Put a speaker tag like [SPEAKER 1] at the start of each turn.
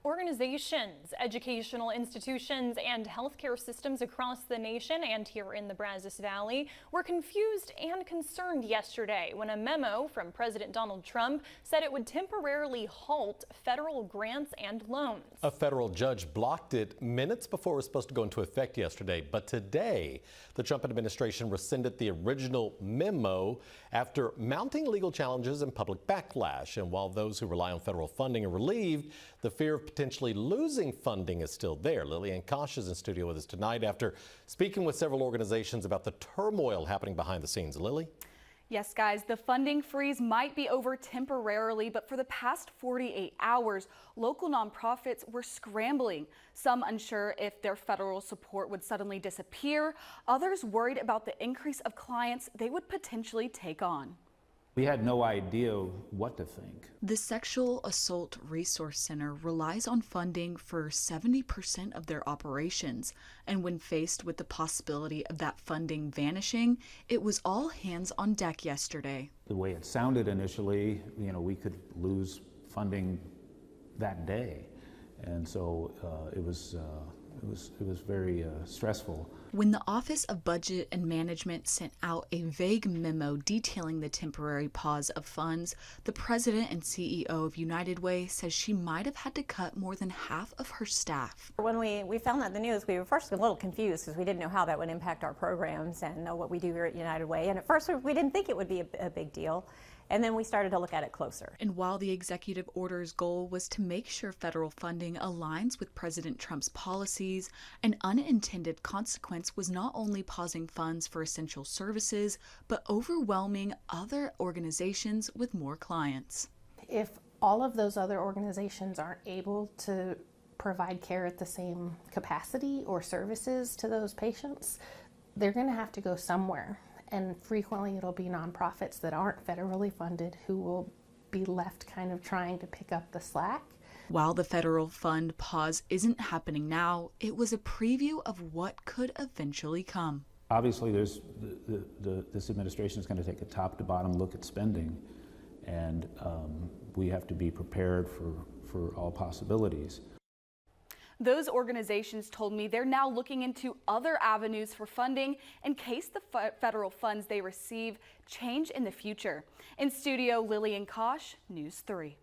[SPEAKER 1] Organizations, educational institutions, and healthcare systems across the nation and here in the Brazos Valley were confused and concerned yesterday when a memo from President Donald Trump said it would temporarily halt federal grants and loans.
[SPEAKER 2] A federal judge blocked it minutes before it was supposed to go into effect yesterday. But today, the Trump administration rescinded the original memo after mounting legal challenges and public backlash. And while those who rely on federal funding are relieved, the fear of potentially losing funding is still there. Lillian Kosh is in studio with us tonight after speaking with several organizations about the turmoil happening behind the scenes. Lily?
[SPEAKER 3] Yes, guys, the funding freeze might be over temporarily, but for the past 48 hours, local nonprofits were scrambling. Some unsure if their federal support would suddenly disappear, others worried about the increase of clients they would potentially take on.
[SPEAKER 4] We had no idea what to think.
[SPEAKER 5] The Sexual Assault Resource Center relies on funding for 70% of their operations, and when faced with the possibility of that funding vanishing, it was all hands on deck yesterday.
[SPEAKER 4] The way it sounded initially, we could lose funding that day, and so it was very stressful.
[SPEAKER 5] When the Office of Budget and Management sent out a vague memo detailing the temporary pause of funds, the president and CEO of United Way says she might have had to cut more than half of her staff.
[SPEAKER 6] When we found out in the news, we were first a little confused because we didn't know how that would impact our programs and know what we do here at United Way. And at first we didn't think it would be a big deal. And then we started to look at it closer.
[SPEAKER 5] And while the executive order's goal was to make sure federal funding aligns with President Trump's policies, an unintended consequence was not only pausing funds for essential services, but overwhelming other organizations with more clients.
[SPEAKER 7] If all of those other organizations aren't able to provide care at the same capacity or services to those patients, they're going to have to go somewhere. And frequently it'll be nonprofits that aren't federally funded who will be left kind of trying to pick up the slack.
[SPEAKER 5] While the federal fund pause isn't happening now, it was a preview of what could eventually come.
[SPEAKER 4] Obviously, this administration is going to take a top to bottom look at spending, and we have to be prepared for all possibilities.
[SPEAKER 3] Those organizations told me they're now looking into other avenues for funding in case the federal funds they receive change in the future. In studio, Lillian Kosh, News 3.